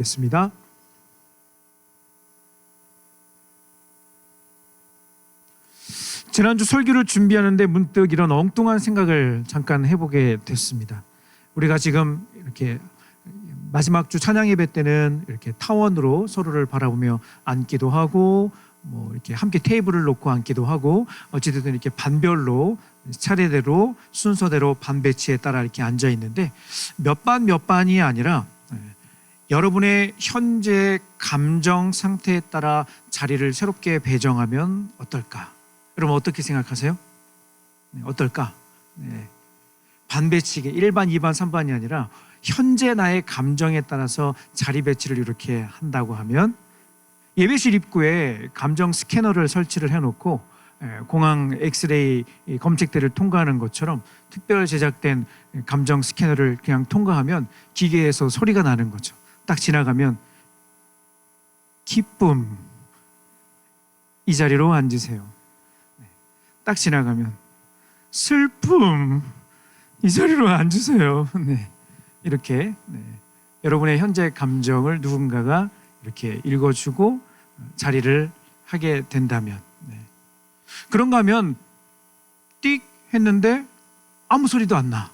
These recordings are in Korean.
겠습니다. 지난주 설교를 준비하는데 문득 이런 엉뚱한 생각을 잠깐 해보게 됐습니다. 우리가 지금 이렇게 마지막 주 찬양 예배 때는 이렇게 타원으로 서로를 바라보며 앉기도 하고 이렇게 함께 테이블을 놓고 앉기도 하고 어찌됐든 이렇게 반별로 차례대로 순서대로 반 배치에 따라 이렇게 앉아 있는데 몇 반이 아니라 여러분의 현재 감정 상태에 따라 자리를 새롭게 배정하면 어떨까? 여러분 어떻게 생각하세요? 어떨까? 반 배치게 1반, 2반, 3반이 아니라 현재 나의 감정에 따라서 자리 배치를 이렇게 한다고 하면 예배실 입구에 감정 스캐너를 설치를 해놓고 공항 엑스레이 검색대를 통과하는 것처럼 특별 제작된 감정 스캐너를 그냥 통과하면 기계에서 소리가 나는 거죠. 딱 지나가면 기쁨, 이 자리로 앉으세요. 딱 지나가면 슬픔, 이 자리로 앉으세요. 이렇게 여러분의 현재 감정을 누군가가 이렇게 읽어주고 자리를 하게 된다면 그런가 하면 띡 했는데 아무 소리도 안 나.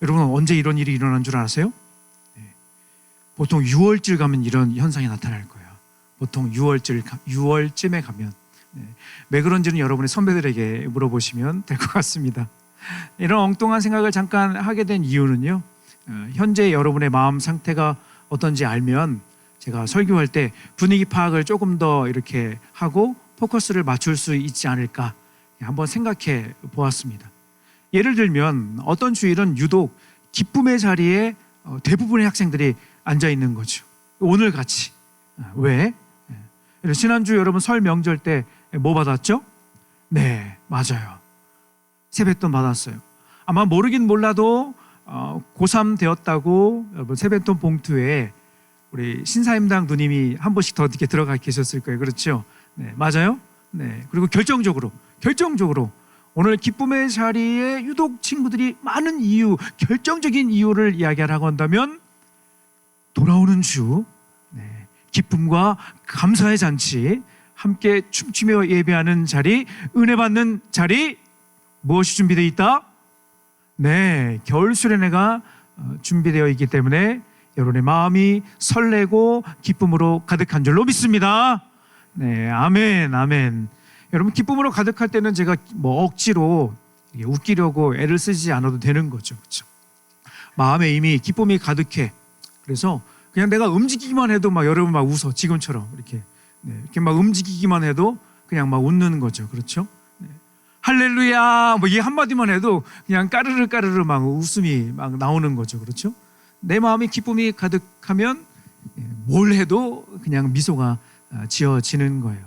여러분 언제 이런 일이 일어난 줄 아세요? 보통 6월쯤 가면 이런 현상이 나타날 거예요. 보통 6월쯤에 가면 왜 그런지는 여러분의 선배들에게 물어보시면 될 것 같습니다. 이런 엉뚱한 생각을 잠깐 하게 된 이유는요, 현재 여러분의 마음 상태가 어떤지 알면 제가 설교할 때 분위기 파악을 조금 더 이렇게 하고 포커스를 맞출 수 있지 않을까 한번 생각해 보았습니다. 예를 들면 어떤 주일은 유독 기쁨의 자리에 대부분의 학생들이 앉아 있는 거죠. 오늘 같이. 왜? 지난주 여러분 설 명절 때 뭐 받았죠? 네, 맞아요. 세뱃돈 받았어요. 아마 모르긴 몰라도 고3 되었다고 세뱃돈 봉투에 우리 신사임당 누님이 한 번씩 더 이렇게 들어가 계셨을 거예요. 그렇죠? 네, 맞아요. 네, 그리고 결정적으로 오늘 기쁨의 자리에 유독 친구들이 많은 이유, 결정적인 이유를 이야기하라고 한다면 돌아오는 주, 기쁨과 감사의 잔치, 함께 춤추며 예배하는 자리, 은혜 받는 자리, 무엇이 준비되어 있다? 네, 겨울 수련회가 준비되어 있기 때문에 여러분의 마음이 설레고 기쁨으로 가득한 줄로 믿습니다. 네, 아멘, 아멘. 여러분 기쁨으로 가득할 때는 제가 억지로 웃기려고 애를 쓰지 않아도 되는 거죠, 그렇죠? 마음에 이미 기쁨이 가득해. 그래서 그냥 내가 움직이기만 해도 여러분 웃어, 지금처럼 이렇게 막 움직이기만 해도 그냥 웃는 거죠, 그렇죠? 할렐루야 이 한마디만 해도 그냥 까르르 막 웃음이 막 나오는 거죠, 그렇죠? 내 마음이 기쁨이 가득하면 뭘 해도 그냥 미소가 지어지는 거예요.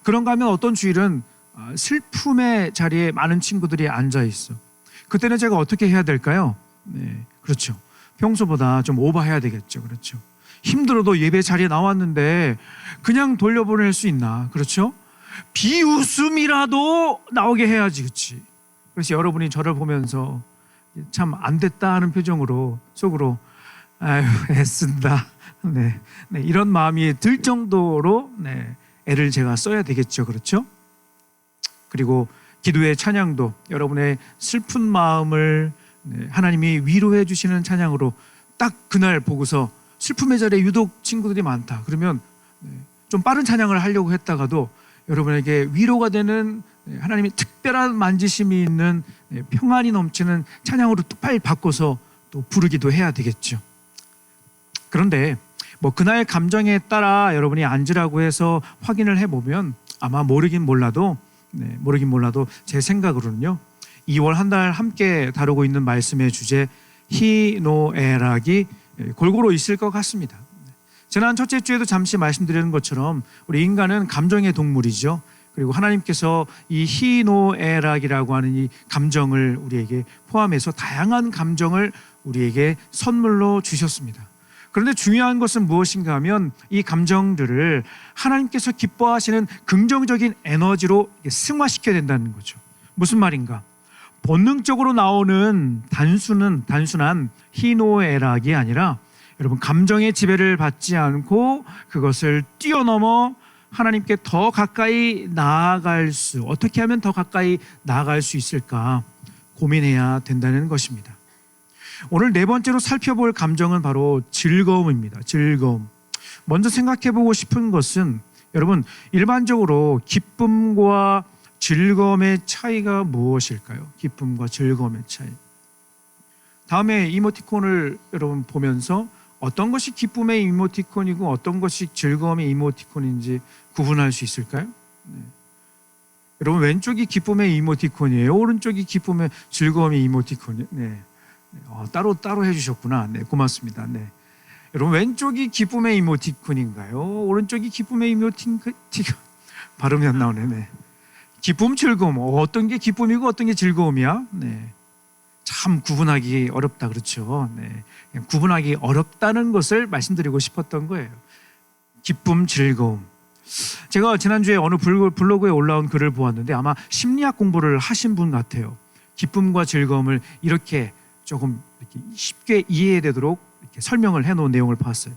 그런가 하면 어떤 주일은 슬픔의 자리에 많은 친구들이 앉아 있어. 그때는 제가 어떻게 해야 될까요? 그렇죠. 평소보다 좀 오버해야 되겠죠, 그렇죠? 힘들어도 예배 자리에 나왔는데 그냥 돌려보낼 수 있나, 그렇죠? 비웃음이라도 나오게 해야지, 그렇지? 그래서 여러분이 저를 보면서 참 안 됐다 하는 표정으로 속으로 아유 애쓴다, 이런 마음이 들 정도로 애를 제가 써야 되겠죠, 그렇죠? 그리고 기도의 찬양도 여러분의 슬픈 마음을 하나님이 위로해 주시는 찬양으로 딱 그날 보고서 슬픔의 자리에 유독 친구들이 많다 그러면 좀 빠른 찬양을 하려고 했다가도 여러분에게 위로가 되는 하나님의 특별한 만지심이 있는 평안이 넘치는 찬양으로 또 빨리 바꿔서 또 부르기도 해야 되겠죠. 그런데 그날 감정에 따라 여러분이 앉으라고 해서 확인을 해보면 아마 모르긴 몰라도 제 생각으로는요, 2월 한 달 함께 다루고 있는 말씀의 주제 희노애락이 골고루 있을 것 같습니다. 지난 첫째 주에도 잠시 말씀드리는 것처럼 우리 인간은 감정의 동물이죠. 그리고 하나님께서 이 희노애락이라고 하는 이 감정을 우리에게 포함해서 다양한 감정을 우리에게 선물로 주셨습니다. 그런데 중요한 것은 무엇인가 하면 이 감정들을 하나님께서 기뻐하시는 긍정적인 에너지로 승화시켜야 된다는 거죠. 무슨 말인가? 본능적으로 나오는 단순한 희노애락이 아니라 여러분, 감정의 지배를 받지 않고 그것을 뛰어넘어 하나님께 더 가까이 나아갈 수, 어떻게 하면 더 가까이 나아갈 수 있을까 고민해야 된다는 것입니다. 오늘 네 번째로 살펴볼 감정은 바로 즐거움입니다. 즐거움. 먼저 생각해 보고 싶은 것은, 여러분, 일반적으로 기쁨과 즐거움의 차이가 무엇일까요? 기쁨과 즐거움의 차이. 다음에 이모티콘을 여러분 보면서 어떤 것이 기쁨의 이모티콘이고 어떤 것이 즐거움의 이모티콘인지 구분할 수 있을까요? 네. 여러분, 왼쪽이 기쁨의 이모티콘이에요? 오른쪽이 기쁨의 즐거움의 이모티콘이에요? 네. 따로 해주셨구나. 네, 고맙습니다. 네. 여러분, 왼쪽이 기쁨의 이모티콘인가요? 오른쪽이 기쁨의 이모티콘? 발음이 안 나오네. 네. 기쁨, 즐거움. 어떤 게 기쁨이고 어떤 게 즐거움이야? 네. 참 구분하기 어렵다, 그렇죠? 네. 구분하기 어렵다는 것을 말씀드리고 싶었던 거예요. 기쁨, 즐거움. 제가 지난주에 어느 블로그에 올라온 글을 보았는데 아마 심리학 공부를 하신 분 같아요. 기쁨과 즐거움을 이렇게 조금 이렇게 쉽게 이해되도록 이렇게 설명을 해놓은 내용을 봤어요.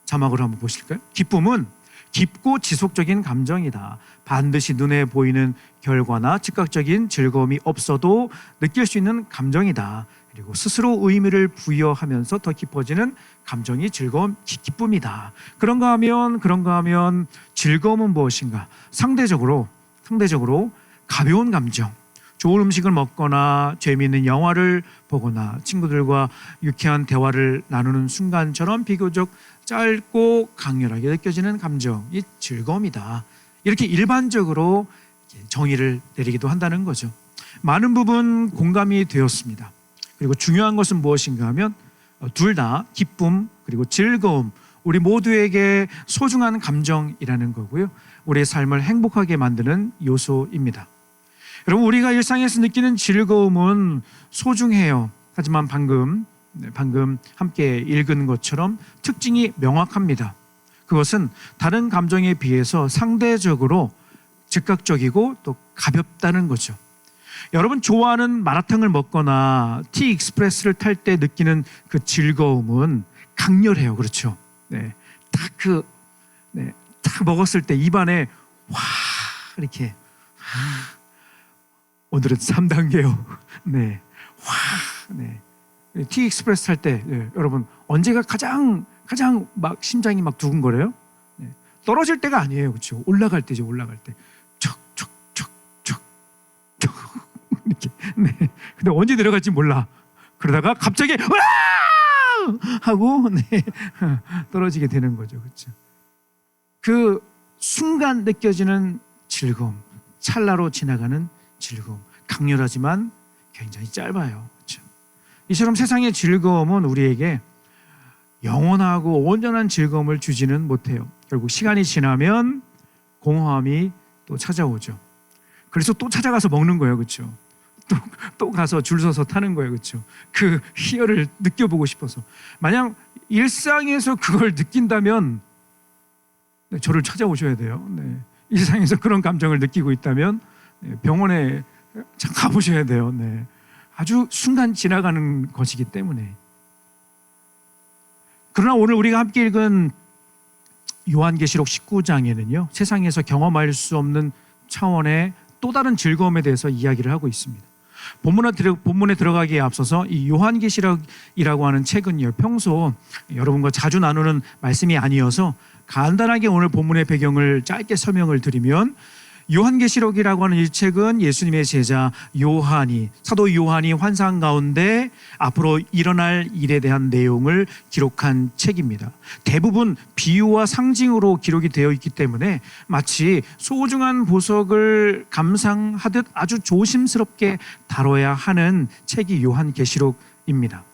자막을 한번 보실까요? 기쁨은 깊고 지속적인 감정이다. 반드시 눈에 보이는 결과나 즉각적인 즐거움이 없어도 느낄 수 있는 감정이다. 그리고 스스로 의미를 부여하면서 더 깊어지는 감정이 즐거움, 기쁨이다. 그런가 하면 즐거움은 무엇인가? 상대적으로 가벼운 감정. 좋은 음식을 먹거나 재미있는 영화를 보거나 친구들과 유쾌한 대화를 나누는 순간처럼 비교적 짧고 강렬하게 느껴지는 감정이 즐거움이다. 이렇게 일반적으로 정의를 내리기도 한다는 거죠. 많은 부분 공감이 되었습니다. 그리고 중요한 것은 무엇인가 하면 둘 다 기쁨 그리고 즐거움, 우리 모두에게 소중한 감정이라는 거고요. 우리의 삶을 행복하게 만드는 요소입니다. 여러분, 우리가 일상에서 느끼는 즐거움은 소중해요. 하지만 방금 함께 읽은 것처럼 특징이 명확합니다. 그것은 다른 감정에 비해서 상대적으로 즉각적이고 또 가볍다는 거죠. 여러분, 좋아하는 마라탕을 먹거나 티 익스프레스를 탈 때 느끼는 그 즐거움은 강렬해요. 그렇죠? 네. 딱 먹었을 때 입안에 와, 이렇게. 오늘은 3단계요. 네. 와, 네. 티 익스프레스 탈 때, 네. 여러분, 언제가 가장 막 심장이 막 두근거려요? 네. 떨어질 때가 아니에요. 그렇죠? 올라갈 때죠. 올라갈 때. 이렇게. 네. 근데 언제 내려갈지 몰라. 그러다가 갑자기 으아! 하고 네. 떨어지게 되는 거죠. 그렇죠? 그 순간 느껴지는 즐거움, 찰나로 지나가는 즐거움, 강렬하지만 굉장히 짧아요. 그렇죠? 이처럼 세상의 즐거움은 우리에게 영원하고 온전한 즐거움을 주지는 못해요. 결국 시간이 지나면 공허함이 또 찾아오죠. 그래서 또 찾아가서 먹는 거예요. 그렇죠? 또 가서 줄 서서 타는 거예요. 그렇죠? 그 희열을 느껴보고 싶어서. 만약 일상에서 그걸 느낀다면 네, 저를 찾아오셔야 돼요. 네. 일상에서 그런 감정을 느끼고 있다면 네, 병원에 가보셔야 돼요. 네. 아주 순간 지나가는 것이기 때문에. 그러나 오늘 우리가 함께 읽은 요한계시록 19장에는요, 세상에서 경험할 수 없는 차원의 또 다른 즐거움에 대해서 이야기를 하고 있습니다. 본문에 들어가기에 앞서서 이 요한계시록이라고 하는 책은요, 평소 여러분과 자주 나누는 말씀이 아니어서 간단하게 오늘 본문의 배경을 짧게 설명을 드리면, 요한계시록이라고 하는 이 책은 예수님의 제자 사도 요한이 환상 가운데 앞으로 일어날 일에 대한 내용을 기록한 책입니다. 대부분 비유와 상징으로 기록이 되어 있기 때문에 마치 소중한 보석을 감상하듯 아주 조심스럽게 다뤄야 하는 책이 요한계시록입니다.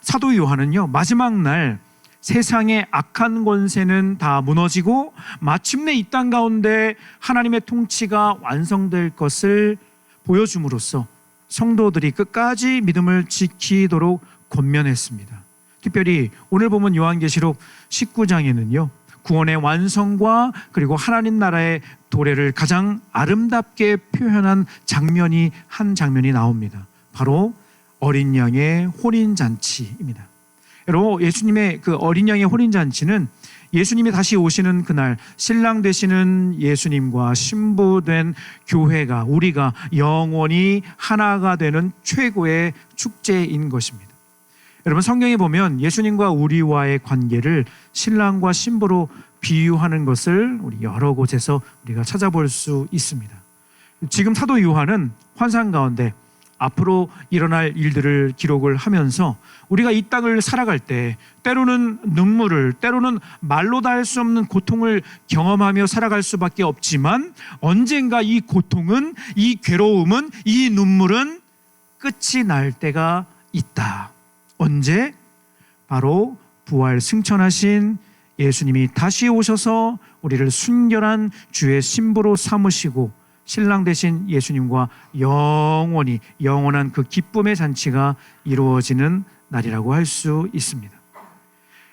사도 요한은요, 마지막 날 세상의 악한 권세는 다 무너지고 마침내 이 땅 가운데 하나님의 통치가 완성될 것을 보여줌으로써 성도들이 끝까지 믿음을 지키도록 권면했습니다. 특별히 오늘 보면 요한계시록 19장에는요, 구원의 완성과 그리고 하나님 나라의 도래를 가장 아름답게 표현한 한 장면이 나옵니다. 바로 어린 양의 혼인잔치입니다. 여러분, 예수님의 그 어린 양의 혼인잔치는 예수님이 다시 오시는 그날 신랑 되시는 예수님과 신부된 교회가, 우리가 영원히 하나가 되는 최고의 축제인 것입니다. 여러분, 성경에 보면 예수님과 우리와의 관계를 신랑과 신부로 비유하는 것을 우리 여러 곳에서 우리가 찾아볼 수 있습니다. 지금 사도 요한은 환상 가운데 앞으로 일어날 일들을 기록을 하면서 우리가 이 땅을 살아갈 때 때로는 눈물을, 때로는 말로 다 할 수 없는 고통을 경험하며 살아갈 수밖에 없지만 언젠가 이 고통은, 이 괴로움은, 이 눈물은 끝이 날 때가 있다. 언제? 바로 부활 승천하신 예수님이 다시 오셔서 우리를 순결한 주의 신부로 삼으시고 신랑 되신 예수님과 영원히 영원한 그 기쁨의 잔치가 이루어지는 날이라고 할 수 있습니다.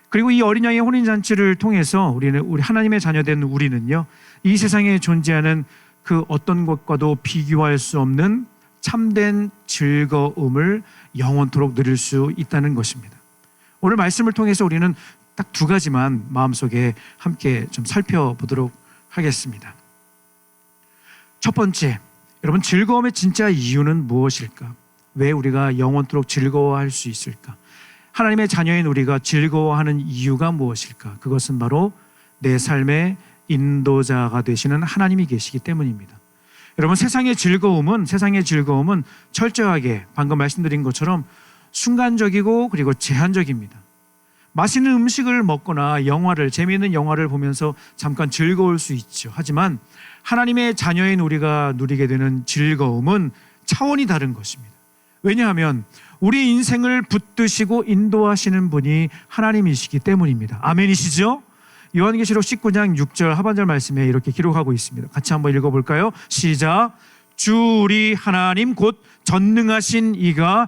그리고 이 어린 양의 혼인 잔치를 통해서 우리 하나님의 자녀된 우리는요, 이 세상에 존재하는 그 어떤 것과도 비교할 수 없는 참된 즐거움을 영원토록 누릴 수 있다는 것입니다. 오늘 말씀을 통해서 우리는 딱 두 가지만 마음속에 함께 좀 살펴보도록 하겠습니다. 첫 번째, 여러분, 즐거움의 진짜 이유는 무엇일까? 왜 우리가 영원토록 즐거워할 수 있을까? 하나님의 자녀인 우리가 즐거워하는 이유가 무엇일까? 그것은 바로 내 삶의 인도자가 되시는 하나님이 계시기 때문입니다. 여러분, 세상의 즐거움은 철저하게 방금 말씀드린 것처럼 순간적이고 그리고 제한적입니다. 맛있는 음식을 먹거나 재미있는 영화를 보면서 잠깐 즐거울 수 있죠. 하지만 하나님의 자녀인 우리가 누리게 되는 즐거움은 차원이 다른 것입니다. 왜냐하면 우리 인생을 붙드시고 인도하시는 분이 하나님이시기 때문입니다. 아멘이시죠? 요한계시록 19장 6절 하반절 말씀에 이렇게 기록하고 있습니다. 같이 한번 읽어볼까요? 시작. 주 우리 하나님 곧 전능하신 이가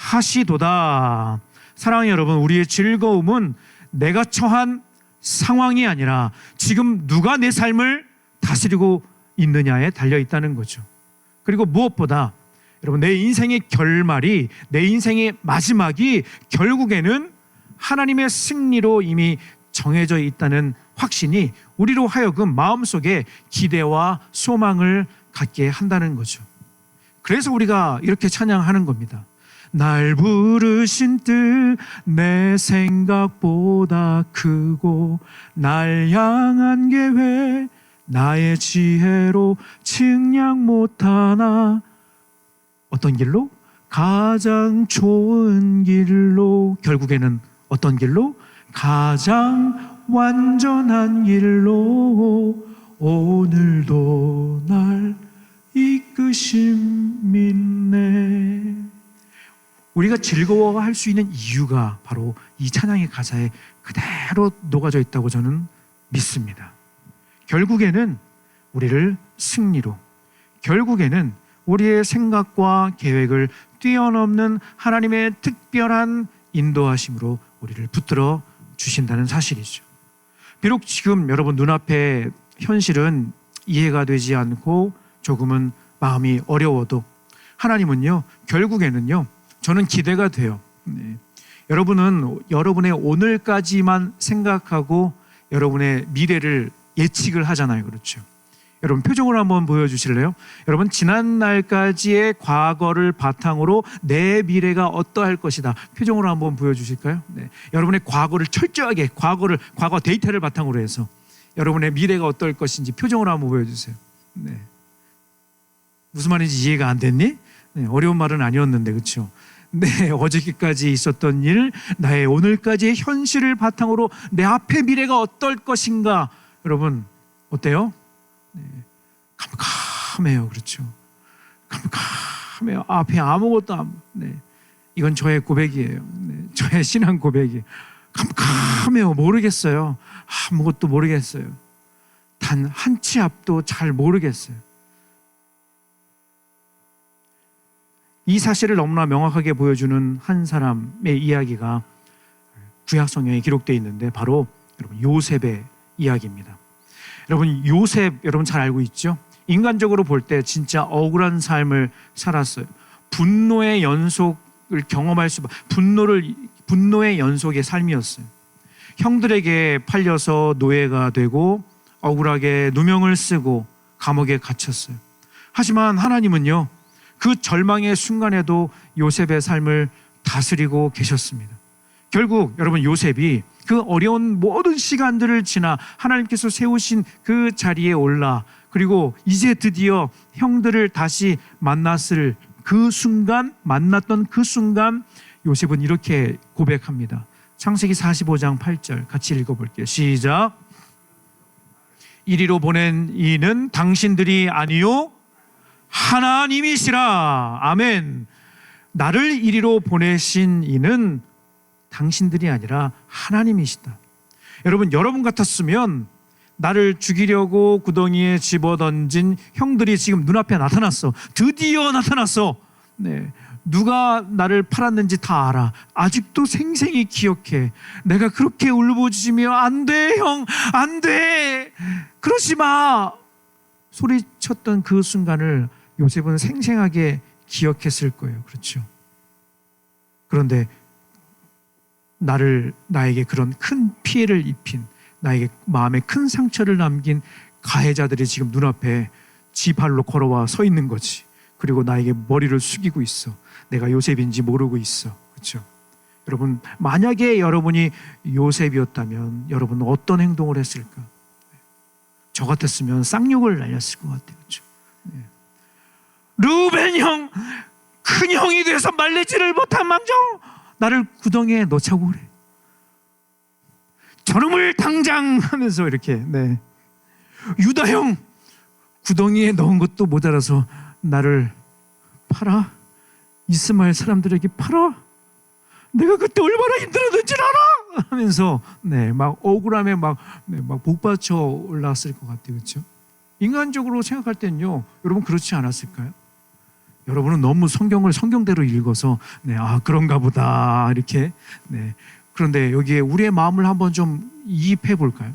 통치하시도다. 사랑하는 여러분, 우리의 즐거움은 내가 처한 상황이 아니라 지금 누가 내 삶을 다스리고 있느냐에 달려 있다는 거죠. 그리고 무엇보다 여러분, 내 인생의 결말이, 내 인생의 마지막이 결국에는 하나님의 승리로 이미 정해져 있다는 확신이 우리로 하여금 마음속에 기대와 소망을 갖게 한다는 거죠. 그래서 우리가 이렇게 찬양하는 겁니다. 날 부르신 뜻 내 생각보다 크고 날 향한 계획 나의 지혜로 측량 못하나. 어떤 길로? 가장 좋은 길로. 결국에는 어떤 길로? 가장 완전한 길로 오늘도 날 이끄심 믿네. 우리가 즐거워할 수 있는 이유가 바로 이 찬양의 가사에 그대로 녹아져 있다고 저는 믿습니다. 결국에는 우리를 승리로, 결국에는 우리의 생각과 계획을 뛰어넘는 하나님의 특별한 인도하심으로 우리를 붙들어 주신다는 사실이죠. 비록 지금 여러분 눈앞에 현실은 이해가 되지 않고 조금은 마음이 어려워도 하나님은요, 결국에는요, 저는 기대가 돼요. 여러분은 여러분의 오늘까지만 생각하고 여러분의 미래를 예측을 하잖아요. 그렇죠? 여러분 표정으로 한번 보여주실래요? 여러분, 지난 날까지의 과거를 바탕으로 내 미래가 어떠할 것이다. 표정으로 한번 보여주실까요? 네. 여러분의 과거를 철저하게, 과거 데이터를 바탕으로 해서 여러분의 미래가 어떨 것인지 표정으로 한번 보여주세요. 네. 무슨 말인지 이해가 안 됐니? 네, 어려운 말은 아니었는데, 그렇죠? 네, 어저께까지 있었던 일, 나의 오늘까지의 현실을 바탕으로 내 앞의 미래가 어떨 것인가. 여러분 어때요? 네, 캄캄해요. 그렇죠? 캄캄해요. 앞에 아무것도 안. 네, 이건 저의 고백이에요. 네, 저의 신앙 고백이에요. 캄캄해요. 모르겠어요. 아무것도 모르겠어요. 단 한 치 앞도 잘 모르겠어요. 이 사실을 너무나 명확하게 보여주는 한 사람의 이야기가 구약 성경에 기록되어 있는데 바로 여러분 요셉의 이야기입니다. 여러분 요셉 여러분 잘 알고 있죠? 인간적으로 볼 때 진짜 억울한 삶을 살았어요. 분노의 연속을 경험할 분노를 분노의 연속의 삶이었어요. 형들에게 팔려서 노예가 되고 억울하게 누명을 쓰고 감옥에 갇혔어요. 하지만 하나님은요, 그 절망의 순간에도 요셉의 삶을 다스리고 계셨습니다. 결국 여러분, 요셉이 그 어려운 모든 시간들을 지나 하나님께서 세우신 그 자리에 올라, 그리고 이제 드디어 형들을 다시 만났던 그 순간 요셉은 이렇게 고백합니다. 창세기 45장 8절 같이 읽어볼게요. 시작. 이리로 보낸 이는 당신들이 아니요 하나님이시라. 아멘. 나를 이리로 보내신 이는 당신들이 아니라 하나님이시다. 여러분 같았으면 나를 죽이려고 구덩이에 집어던진 형들이 지금 눈앞에 나타났어. 드디어 나타났어. 네. 누가 나를 팔았는지 다 알아. 아직도 생생히 기억해. 내가 그렇게 울부짖으며 안 돼, 형, 안 돼, 그러지 마 소리쳤던 그 순간을 요셉은 생생하게 기억했을 거예요. 그렇죠? 그런데 나에게 그런 큰 피해를 입힌, 나에게 마음에 큰 상처를 남긴 가해자들이 지금 눈앞에 지 발로 걸어와 서 있는 거지. 그리고 나에게 머리를 숙이고 있어. 내가 요셉인지 모르고 있어. 그렇죠? 여러분, 만약에 여러분이 요셉이었다면 여러분은 어떤 행동을 했을까? 저 같았으면 쌍욕을 날렸을 것 같아요. 그렇죠? 르우벤 형, 큰 형이 돼서 말리지를 못한 망정 나를 구덩이에 넣자고 그래. 저놈을 당장 하면서 이렇게. 유다 형, 구덩이에 넣은 것도 모자라서 나를 팔아? 이스마엘 사람들에게 팔아? 내가 그때 얼마나 힘들었는지 알아? 하면서 막 억울함에 막 복받쳐 올라왔을 것 같아요. 그렇죠? 인간적으로 생각할 때는요, 여러분 그렇지 않았을까요? 여러분은 너무 성경을 성경대로 읽어서 그런가 보다 이렇게. 그런데 여기에 우리의 마음을 한번 좀 이입해 볼까요?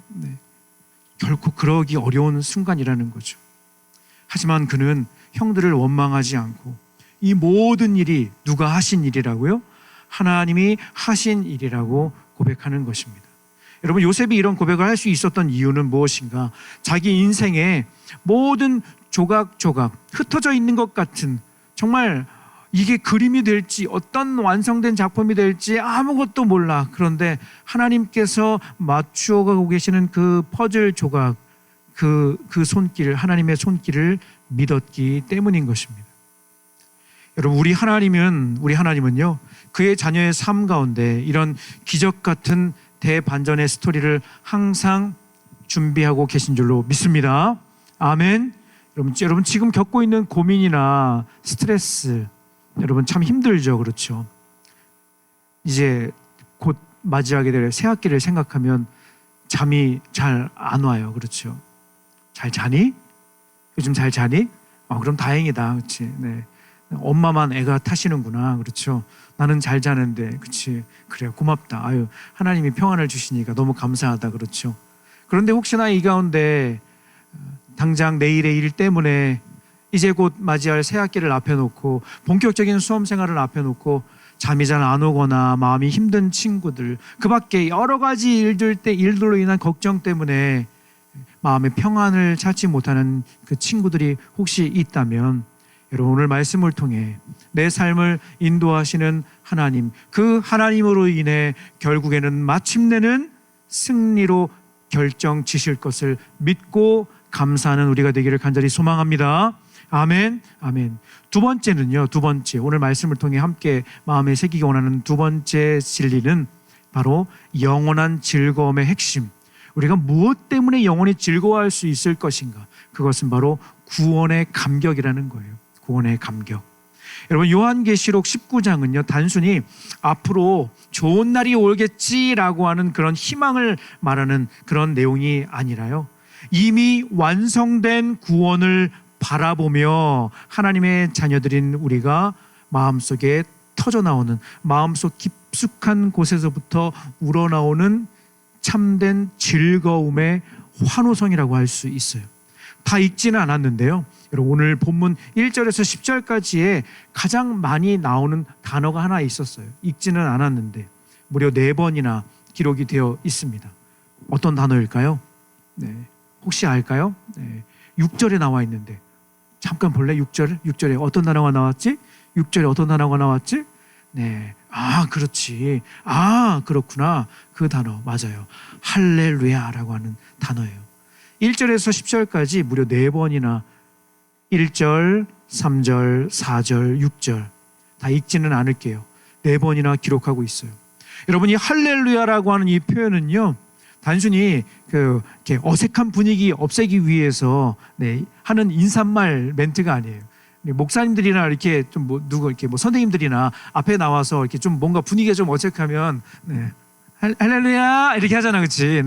결코 그러기 어려운 순간이라는 거죠. 하지만 그는 형들을 원망하지 않고 이 모든 일이 누가 하신 일이라고요? 하나님이 하신 일이라고 고백하는 것입니다. 여러분, 요셉이 이런 고백을 할 수 있었던 이유는 무엇인가? 자기 인생의 모든 조각조각 흩어져 있는 것 같은, 정말 이게 그림이 될지 어떤 완성된 작품이 될지 아무것도 몰라. 그런데 하나님께서 맞추어 가고 계시는 그 퍼즐 조각, 그 손길, 하나님의 손길을 믿었기 때문인 것입니다. 여러분, 우리 하나님은요, 그의 자녀의 삶 가운데 이런 기적 같은 대반전의 스토리를 항상 준비하고 계신 줄로 믿습니다. 아멘. 여러분 지금 겪고 있는 고민이나 스트레스, 여러분 참 힘들죠. 그렇죠? 이제 곧 맞이하게 될 새학기를 생각하면 잠이 잘 안 와요. 그렇죠? 잘 자니? 요즘 잘 자니? 그럼 다행이다. 그렇지? 엄마만 애가 타시는구나. 그렇죠? 나는 잘 자는데. 그렇지? 그래, 고맙다. 하나님이 평안을 주시니까 너무 감사하다. 그렇죠? 그런데 혹시나 이 가운데 당장 내일의 일 때문에 이제 곧 맞이할 새학기를 앞에 놓고 본격적인 수험 생활을 앞에 놓고 잠이 잘 안 오거나 마음이 힘든 친구들, 그 밖에 여러 가지 일들로 인한 걱정 때문에 마음의 평안을 찾지 못하는 그 친구들이 혹시 있다면, 여러분 오늘 말씀을 통해 내 삶을 인도하시는 하나님, 그 하나님으로 인해 결국에는 마침내는 승리로 결정 지실 것을 믿고 감사하는 우리가 되기를 간절히 소망합니다. 아멘, 아멘. 두 번째, 오늘 말씀을 통해 함께 마음에 새기기 원하는 두 번째 진리는 바로 영원한 즐거움의 핵심. 우리가 무엇 때문에 영원히 즐거워할 수 있을 것인가? 그것은 바로 구원의 감격이라는 거예요. 구원의 감격. 여러분, 요한계시록 19장은요, 단순히 앞으로 좋은 날이 오겠지라고 하는 그런 희망을 말하는 그런 내용이 아니라요, 이미 완성된 구원을 바라보며 하나님의 자녀들인 우리가 마음속에 터져나오는, 마음속 깊숙한 곳에서부터 우러나오는 참된 즐거움의 환호성이라고 할 수 있어요. 다 읽지는 않았는데요, 여러분 오늘 본문 1절에서 10절까지에 가장 많이 나오는 단어가 하나 있었어요. 읽지는 않았는데 무려 4번이나 기록이 되어 있습니다. 어떤 단어일까요? 네. 혹시 알까요? 네. 6절에 나와 있는데 잠깐 볼래? 6절에 어떤 단어가 나왔지? 6절에 어떤 단어가 나왔지? 네. 그렇지. 그렇구나. 그 단어 맞아요. 할렐루야라고 하는 단어예요. 1절에서 10절까지 무려 4번이나 1절, 3절, 4절, 6절 다 읽지는 않을게요. 4번이나 기록하고 있어요. 여러분, 이 할렐루야라고 하는 이 표현은요, 단순히 이렇게 어색한 분위기 없애기 위해서 하는 인사말 멘트가 아니에요. 목사님들이나 이렇게 좀 이렇게 선생님들이나 앞에 나와서 이렇게 좀 뭔가 분위기가 좀 어색하면 할렐루야 이렇게 하잖아, 그렇지?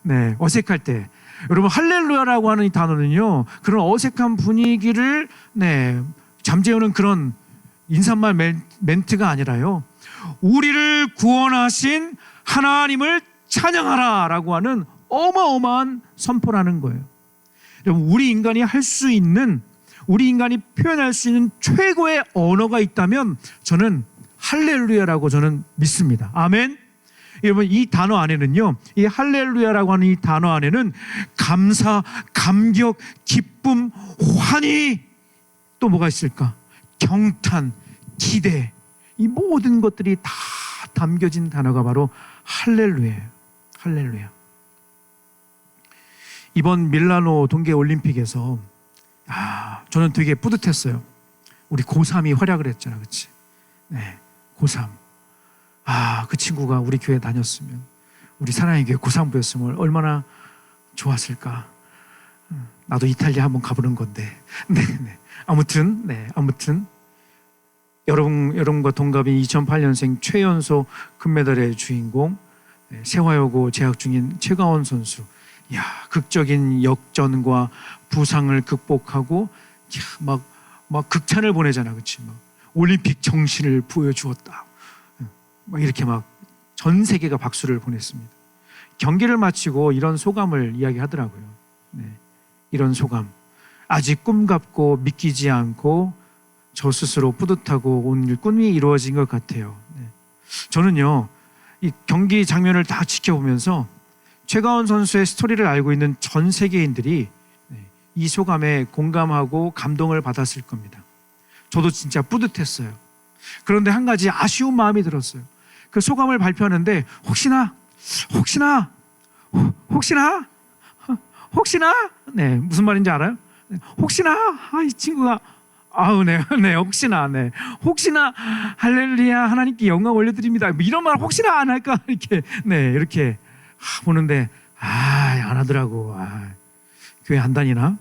네, 어색할 때. 여러분, 할렐루야라고 하는 이 단어는요, 그런 어색한 분위기를 잠재우는 그런 인사말 멘트가 아니라요, 우리를 구원하신 하나님을 찬양하라라고 하는 어마어마한 선포라는 거예요. 여러분, 우리 인간이 할 수 있는, 우리 인간이 표현할 수 있는 최고의 언어가 있다면 저는 할렐루야라고 저는 믿습니다. 아멘. 여러분, 이 단어 안에는요, 이 할렐루야라고 하는 이 단어 안에는 감사, 감격, 기쁨, 환희, 또 뭐가 있을까? 경탄, 기대, 이 모든 것들이 다 담겨진 단어가 바로 할렐루야예요. 할렐루야. 이번 밀라노 동계올림픽에서 저는 되게 뿌듯했어요. 우리 고3이 활약을 했잖아, 그렇지? 네, 고3. 그 친구가 우리 교회 다녔으면, 우리 사랑의 교회 고3부였으면 얼마나 좋았을까. 나도 이탈리아 한번 가보는 건데. 아무튼 여러분과 동갑인 2008년생 최연소 금메달의 주인공, 세화여고 재학 중인 최가원 선수. 극적인 역전과 부상을 극복하고 막 극찬을 보내잖아, 그렇지? 올림픽 정신을 보여주었다. 이렇게 전 세계가 박수를 보냈습니다. 경기를 마치고 이런 소감을 이야기하더라고요. 이런 소감. 아직 꿈 같고 믿기지 않고 저 스스로 뿌듯하고 오늘 꿈이 이루어진 것 같아요. 저는요, 이 경기 장면을 다 지켜보면서 최가원 선수의 스토리를 알고 있는 전 세계인들이 이 소감에 공감하고 감동을 받았을 겁니다. 저도 진짜 뿌듯했어요. 그런데 한 가지 아쉬운 마음이 들었어요. 그 소감을 발표하는데 혹시나 무슨 말인지 알아요? 혹시나 이 친구가 혹시나 할렐루야 하나님께 영광 올려드립니다. 이런 말 혹시나 안 할까 이렇게 보는데 안 하더라고. 교회 안 다니나?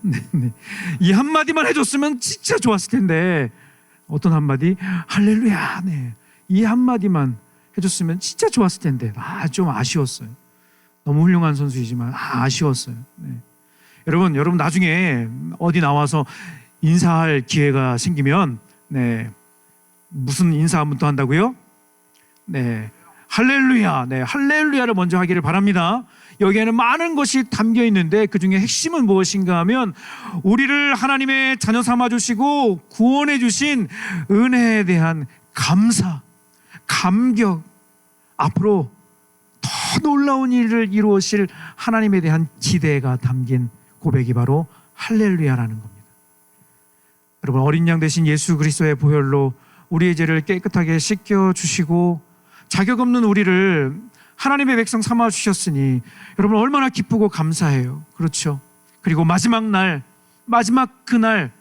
이 한마디만 해줬으면 진짜 좋았을 텐데, 어떤 한마디? 할렐루야. 이 한마디만 해줬으면 진짜 좋았을 텐데 좀 아쉬웠어요. 너무 훌륭한 선수이지만 아쉬웠어요. 여러분 나중에 어디 나와서 인사할 기회가 생기면 무슨 인사부터 한다고요? 할렐루야. 할렐루야를 먼저 하기를 바랍니다. 여기에는 많은 것이 담겨 있는데 그 중에 핵심은 무엇인가 하면, 우리를 하나님의 자녀 삼아 주시고 구원해 주신 은혜에 대한 감사, 감격, 앞으로 더 놀라운 일을 이루실 하나님에 대한 기대가 담긴 고백이 바로 할렐루야라는 겁니다. 여러분, 어린 양 되신 예수 그리스도의 보혈로 우리의 죄를 깨끗하게 씻겨주시고 자격 없는 우리를 하나님의 백성 삼아 주셨으니 여러분 얼마나 기쁘고 감사해요. 그렇죠? 그리고 마지막 그날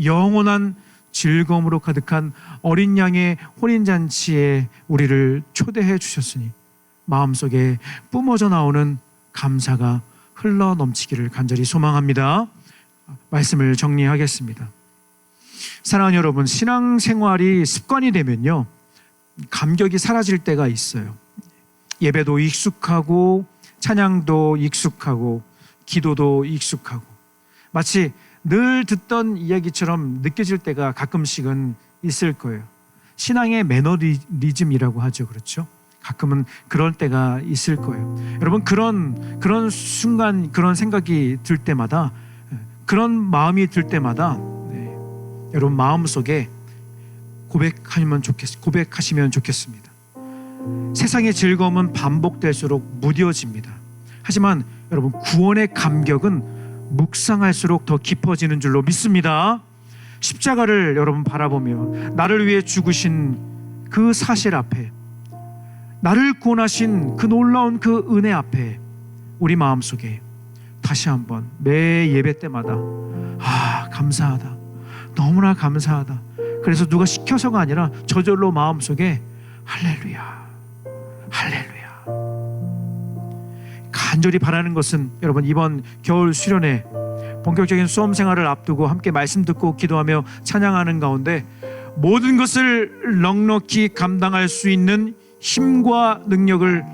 영원한 즐거움으로 가득한 어린 양의 혼인잔치에 우리를 초대해 주셨으니 마음속에 뿜어져 나오는 감사가 흘러 넘치기를 간절히 소망합니다. 말씀을 정리하겠습니다. 사랑하는 여러분, 신앙생활이 습관이 되면요, 감격이 사라질 때가 있어요. 예배도 익숙하고 찬양도 익숙하고 기도도 익숙하고 마치 늘 듣던 이야기처럼 느껴질 때가 가끔씩은 있을 거예요. 신앙의 매너리즘이라고 하죠. 그렇죠? 가끔은 그럴 때가 있을 거예요. 여러분, 그런 순간, 그런 생각이 들 때마다, 그런 마음이 들 때마다 여러분 마음속에 고백하시면 좋겠습니다. 세상의 즐거움은 반복될수록 무뎌집니다. 하지만 여러분, 구원의 감격은 묵상할수록 더 깊어지는 줄로 믿습니다. 십자가를 여러분 바라보며 나를 위해 죽으신 그 사실 앞에, 나를 구원하신 그 놀라운 그 은혜 앞에 우리 마음속에 다시 한번 매 예배 때마다 감사하다, 너무나 감사하다. 그래서 누가 시켜서가 아니라 저절로 마음속에 할렐루야, 할렐루야. 간절히 바라는 것은 여러분, 이번 겨울 수련회 본격적인 수험 생활을 앞두고 함께 말씀 듣고 기도하며 찬양하는 가운데 모든 것을 넉넉히 감당할 수 있는 힘과 능력을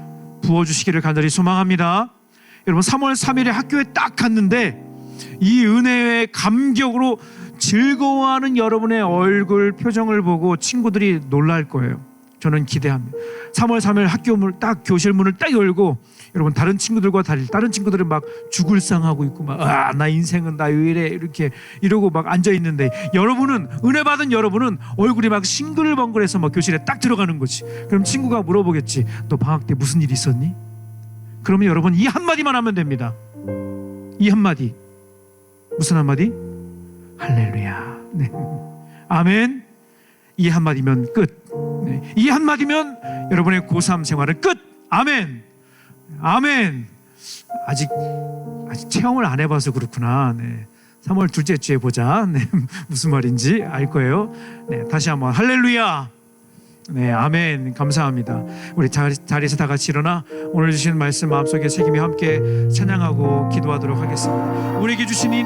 부어주시기를 간절히 소망합니다. 여러분, 3월 3일에 학교에 딱 갔는데 이 은혜의 감격으로 즐거워하는 여러분의 얼굴 표정을 보고 친구들이 놀랄 거예요. 저는 기대합니다. 3월 3일 학교 문 딱, 교실 문을 딱 열고 여러분, 다른 친구들과 달리, 다른 친구들은 막 죽을 상하고 있고 막 나 인생은 나 왜 이래 이렇게 이러고 막 앉아 있는데, 여러분은, 은혜 받은 여러분은 얼굴이 막 싱글벙글해서 막 교실에 딱 들어가는 거지. 그럼 친구가 물어보겠지. 너 방학 때 무슨 일 있었니? 그러면 여러분, 이 한마디만 하면 됩니다. 이 한마디. 무슨 한마디? 할렐루야. 네. 아멘. 이 한마디면 끝. 네. 이 한마디면 여러분의 고3 생활은 끝. 아멘. 아멘. 아직 체험을 안 해봐서 그렇구나. 네. 3월 둘째 주에 보자. 네. 무슨 말인지 알 거예요. 네. 다시 한번 할렐루야. 네, 아멘. 감사합니다. 우리 자리에서 다 같이 일어나 오늘 주신 말씀 마음속에 새기며 함께 찬양하고 기도하도록 하겠습니다. 우리에게 주신 이